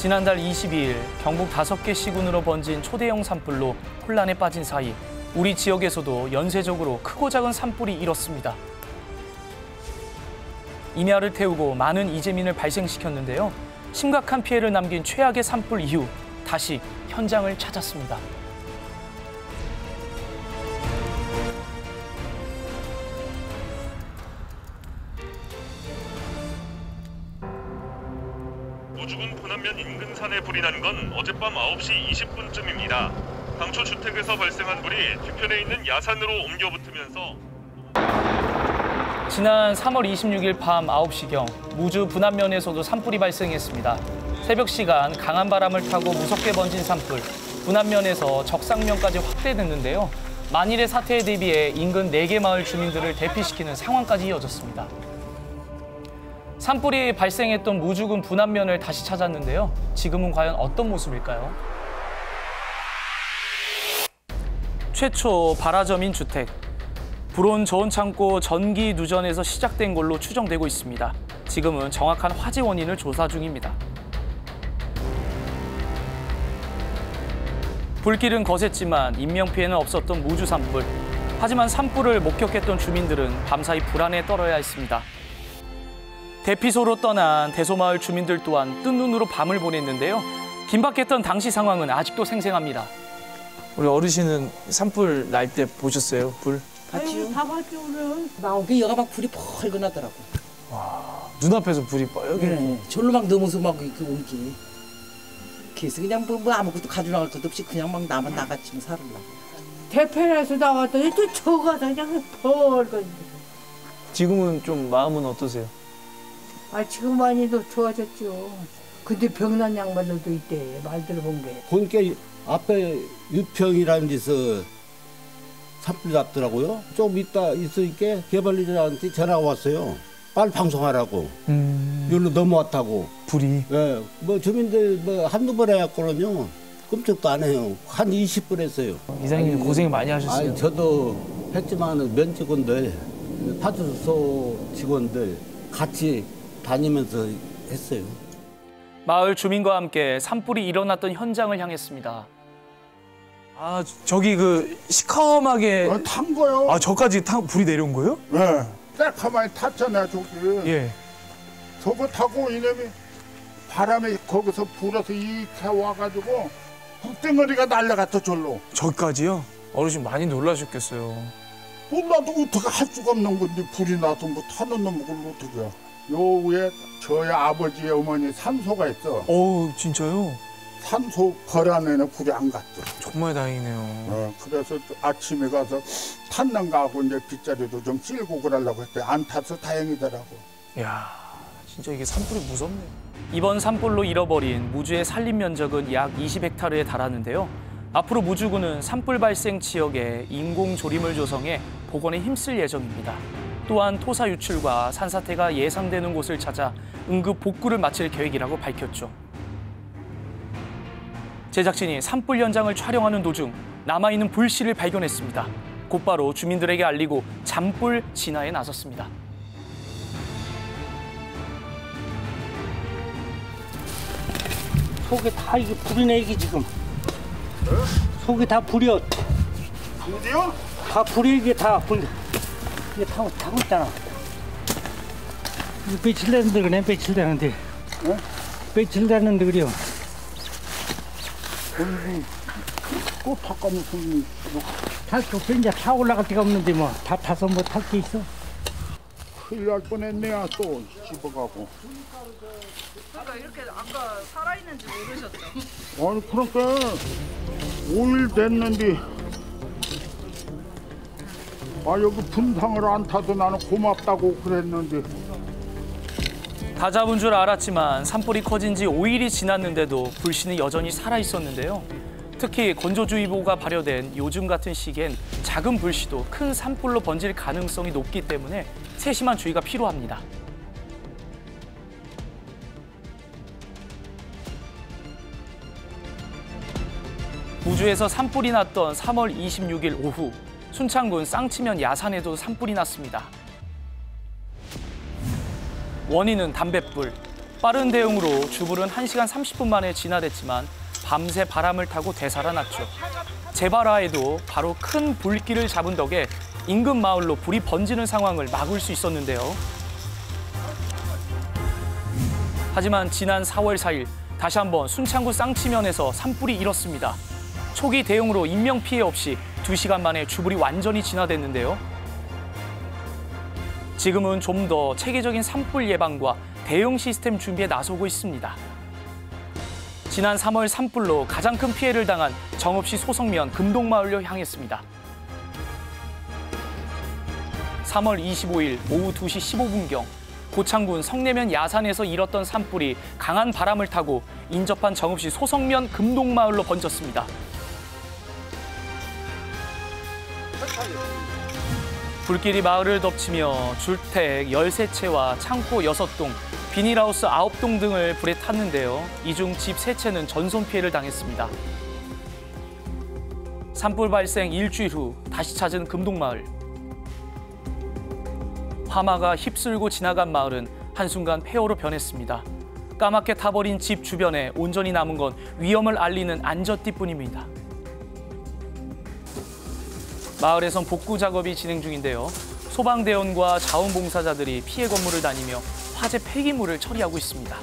지난달 22일 경북 5개 시군으로 번진 초대형 산불로 혼란에 빠진 사이 우리 지역에서도 연쇄적으로 크고 작은 산불이 일었습니다. 임야를 태우고 많은 이재민을 발생시켰는데요. 심각한 피해를 남긴 최악의 산불 이후 다시 현장을 찾았습니다. 무주군 분안면 인근 산에 불이 난 건 어젯밤 9시 20분쯤입니다. 당초 주택에서 발생한 불이 뒤편에 있는 야산으로 옮겨 붙으면서 지난 3월 26일 밤 9시경 무주 분안면에서도 산불이 발생했습니다. 새벽 시간 강한 바람을 타고 무섭게 번진 산불, 분안면에서 적상면까지 확대됐는데요. 만일의 사태에 대비해 인근 4개 마을 주민들을 대피시키는 상황까지 이어졌습니다. 산불이 발생했던 무주군 분안면을 다시 찾았는데요. 지금은 과연 어떤 모습일까요? 최초 발화점인 주택. 불온 저온 창고 전기 누전에서 시작된 걸로 추정되고 있습니다. 지금은 정확한 화재 원인을 조사 중입니다. 불길은 거셌지만 인명피해는 없었던 무주 산불. 하지만 산불을 목격했던 주민들은 밤사이 불안에 떨어야 했습니다. 대피소로 떠난 대소마을 주민들 또한 뜬 눈으로 밤을 보냈는데요. 긴박했던 당시 상황은 아직도 생생합니다. 우리 어르신은 산불 날 때 보셨어요? 불? 봤지요? 다 봤죠, 오늘. 나온 게 여가 막 불이 펄건 하더라고. 와, 눈앞에서 불이 뻘게. 네, 절로 막 넘어서 막 이렇게 온게. 그래서 그냥 뭐 아무것도 가져나갈 것도 없이 그냥 막 나만 나갔지 살으려고. 대편에서 나왔더니 또 저가서 그냥 펄건. 지금은 좀 마음은 어떠세요? 아, 지금 많이 더 좋아졌죠. 근데 병난 양반들도 있대, 말 들어본 게. 보니까 앞에 유평이라는 데서 산불이 났더라고요. 좀 이따 있으니까 개발리들한테 전화가 왔어요. 빨리 방송하라고. 여기로 넘어왔다고. 불이? 예, 뭐 주민들 뭐 한두 번 해갖고는요. 끔찍도 안 해요. 한 20분 했어요. 이사님이 고생 많이 하셨어요. 아니, 저도 했지만 면 직원들, 파출소 직원들 같이 다니면서 했어요. 마을 주민과 함께 산불이 일어났던 현장을 향했습니다. 아, 저기 그 시커멓게. 탄 거요. 아, 저까지 불이 내려온 거예요? 네. 새카맣게 탔잖아요, 저기. 예. 저거 타고 이놈이 바람에 거기서 불어서 이렇게 와가지고 북덩어리가 날아갔어, 절로. 저까지요? 어르신 많이 놀라셨겠어요. 몰라도 어떻게 할 수가 없는 건데 불이 나서 뭐 타는 놈을 어떻게 해. 요 위에 저희 아버지의 어머니 산소가 있어. 어우, 진짜요? 산소 벌 안에는 불이 안 갔어. 정말 다행이네요. 그래서 아침에 가서 탔는가 하고 이제 빗자리도 좀 쓸고 그러려고 했더니 안 타서 다행이더라고. 이야, 진짜 이게 산불이 무섭네요. 이번 산불로 잃어버린 무주의 산림 면적은 약 20헥타르에 달하는데요. 앞으로 무주군은 산불 발생 지역에 인공조림을 조성해 복원에 힘쓸 예정입니다. 또한 토사 유출과 산사태가 예상되는 곳을 찾아 응급 복구를 마칠 계획이라고 밝혔죠. 제작진이 산불 현장을 촬영하는 도중 남아있는 불씨를 발견했습니다. 곧바로 주민들에게 알리고 잔불 진화에 나섰습니다. 속에 다 이게 불이네 이게 지금. 속에 다 불이요. 불이요? 다 불이 이게 다 불. 이게 타고 있잖아. 이거 며칠 됐는데 그래 며칠 됐는데. 며칠 됐는데 그래요. 또 탔가면서 탈거 이제 타 올라갈 데가 없는데 뭐 다 타서 뭐 탈 게 있어? 큰일 날 뻔했네요. 또 집어가고. 그러니까 이렇게 아까 살아있는지 모르셨죠? 아니 그러니까 5일 됐는데 여기 분상을 안 타도 나는 고맙다고 그랬는데. 다 잡은 줄 알았지만 산불이 커진 지 5일이 지났는데도 불씨는 여전히 살아있었는데요. 특히 건조주의보가 발효된 요즘 같은 시기엔 작은 불씨도 큰 산불로 번질 가능성이 높기 때문에 세심한 주의가 필요합니다. 무주에서 산불이 났던 3월 26일 오후 순창군 쌍치면 야산에도 산불이 났습니다. 원인은 담뱃불. 빠른 대응으로 주불은 1시간 30분 만에 진화됐지만 밤새 바람을 타고 되살아났죠. 재발하에도 바로 큰 불길을 잡은 덕에 인근 마을로 불이 번지는 상황을 막을 수 있었는데요. 하지만 지난 4월 4일 다시 한번 순창구 쌍치면에서 산불이 일었습니다. 초기 대응으로 인명피해 없이 2시간 만에 주불이 완전히 진화됐는데요. 지금은 좀 더 체계적인 산불 예방과 대응 시스템 준비에 나서고 있습니다. 지난 3월 산불로 가장 큰 피해를 당한 정읍시 소성면 금동마을로 향했습니다. 3월 25일 오후 2시 15분경 고창군 성내면 야산에서 일었던 산불이 강한 바람을 타고 인접한 정읍시 소성면 금동마을로 번졌습니다. 불길이 마을을 덮치며 주택 13채와 창고 6동, 비닐하우스 9동 등을 불에 탔는데요. 이 중 집 3채는 전손 피해를 당했습니다. 산불 발생 일주일 후 다시 찾은 금동마을. 화마가 휩쓸고 지나간 마을은 한순간 폐허로 변했습니다. 까맣게 타버린 집 주변에 온전히 남은 건 위험을 알리는 안전띠뿐입니다. 마을에선 복구 작업이 진행 중인데요. 소방대원과 자원봉사자들이 피해 건물을 다니며 화재 폐기물을 처리하고 있습니다.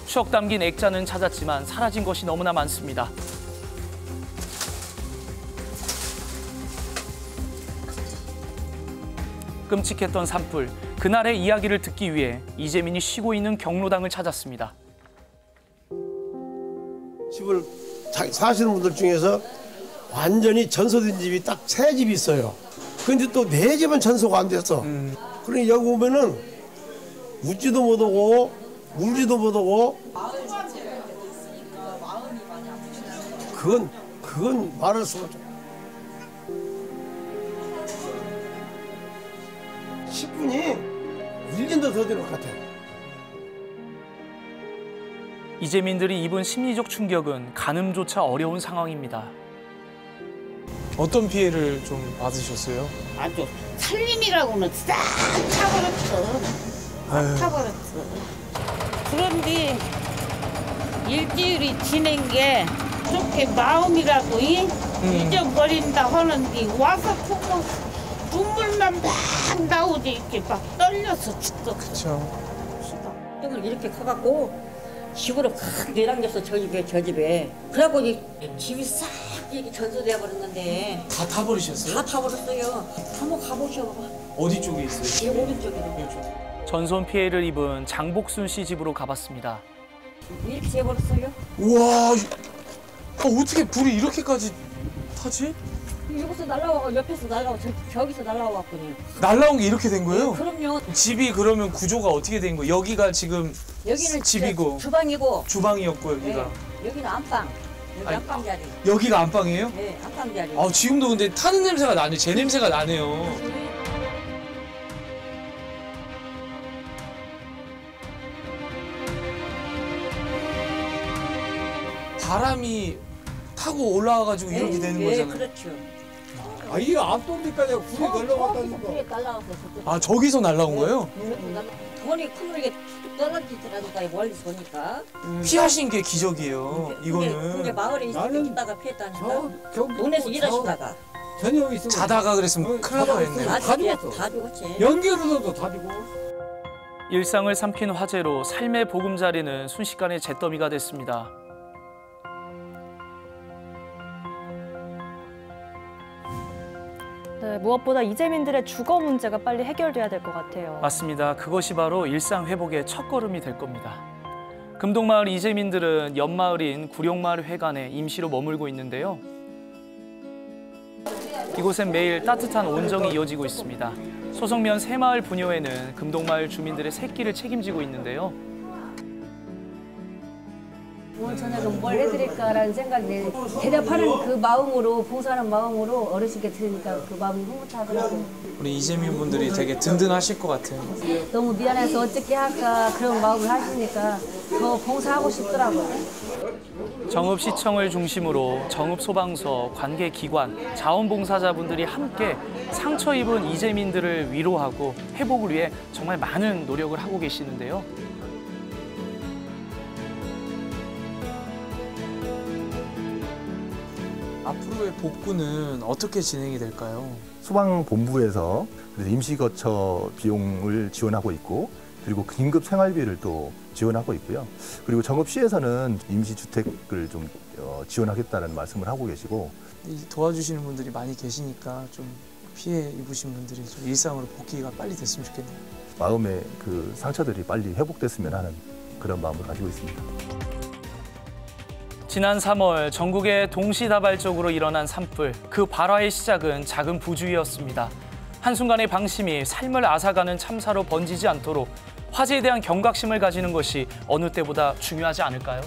추억 담긴 액자는 찾았지만 사라진 것이 너무나 많습니다. 끔찍했던 산불, 그날의 이야기를 듣기 위해 이재민이 쉬고 있는 경로당을 찾았습니다. 집을 사시는 분들 중에서 완전히 전소된 집이 딱 3집이 있어요. 근데 또 4집은 전소가 안 됐어. 그러니 여기 오면은 웃지도 못하고 울지도 못하고 그건 말할 수가 없죠. 10분이 1년도 더 될 것 같아요. 이재민들이 입은 심리적 충격은 가늠조차 어려운 상황입니다. 어떤 피해를 좀 받으셨어요? 아주 살림이라고는 싹 타버렸어. 싹 타버렸어. 그런데 일주일이 지낸 게 그렇게 마음이라고 잊어버린다 하는데 와서 보고 눈물만 막 나오지 이렇게 막 떨려서 죽어. 그렇죠. 똥을 이렇게 커갖고 집으로 칵 내당겼어 저 집에. 그래갖고 이 집이 싹 이렇게 전소되어 버렸는데. 다 타버리셨어요? 다 타버렸어요. 한번 가보셔. 어디 쪽에 있어요? 제 오른쪽에. 전손 피해를 입은 장복순 씨 집으로 가봤습니다. 이렇게 돼버렸어요. 우와, 어떻게 불이 이렇게까지 타지? 여기서 날라와, 옆에서 날라와, 저기서 날라와갖고. 날라온 게 이렇게 된 거예요? 네, 그럼요. 집이 그러면 구조가 어떻게 된 거예요? 여기가 지금 여기는 집이고 주방이고 주방이었고 여기가. 네, 여기는 안방. 여기 아니, 안방 자리. 여기가 안방이에요? 네, 안방 자리. 아, 지금도 근데 타는 냄새가 나네. 제 냄새가 나네요. 바람이 타고 올라와가지고 이렇게 되는 거잖아요. 그렇죠. 아, 이 앞동리까지 불이 날라왔다는 거. 불이 날라와서 아, 저기서 날라온 거예요? 돈이 크게 떨어지더라니까 멀리서 보니까. 피하신 게 기적이에요. 이거는. 근데 마을에 있다가 피했다니까. 논에서 일하시다가. 저녁 있으면 자다가 그랬으면 큰일 날 뻔했네요. 다 죽었지. 연기로도 다 죽어. 일상을 삼킨 화재로 삶의 보금자리는 순식간에 잿더미가 됐습니다. 네, 무엇보다 이재민들의 주거 문제가 빨리 해결돼야 될 것 같아요. 맞습니다. 그것이 바로 일상 회복의 첫걸음이 될 겁니다. 금동마을 이재민들은 옆마을인 구룡마을 회관에 임시로 머물고 있는데요. 이곳엔 매일 따뜻한 온정이 이어지고 있습니다. 소성면 새마을 분여회는 금동마을 주민들의 새끼를 책임지고 있는데요. 오늘 저녁은 뭘 해드릴까라는 생각에 대답하는 그 마음으로, 봉사하는 마음으로 어르신께 드리니까 그 마음이 흐뭇하더라고요. 우리 이재민 분들이 되게 든든하실 것 같아요. 너무 미안해서 어떻게 할까 그런 마음을 하시니까 더 봉사하고 싶더라고요. 정읍시청을 중심으로 정읍소방서, 관계기관, 자원봉사자분들이 함께 상처 입은 이재민들을 위로하고 회복을 위해 정말 많은 노력을 하고 계시는데요. 앞으로의 복구는 어떻게 진행이 될까요? 소방본부에서 임시거처 비용을 지원하고 있고 그리고 긴급 생활비를 또 지원하고 있고요. 그리고 정읍시에서는 임시주택을 좀 지원하겠다는 말씀을 하고 계시고 도와주시는 분들이 많이 계시니까 좀 피해 입으신 분들이 좀 일상으로 복귀가 빨리 됐으면 좋겠네요. 마음의 그 상처들이 빨리 회복됐으면 하는 그런 마음을 가지고 있습니다. 지난 3월 전국에 동시다발적으로 일어난 산불, 그 발화의 시작은 작은 부주의였습니다. 한순간의 방심이 삶을 앗아가는 참사로 번지지 않도록 화재에 대한 경각심을 가지는 것이 어느 때보다 중요하지 않을까요?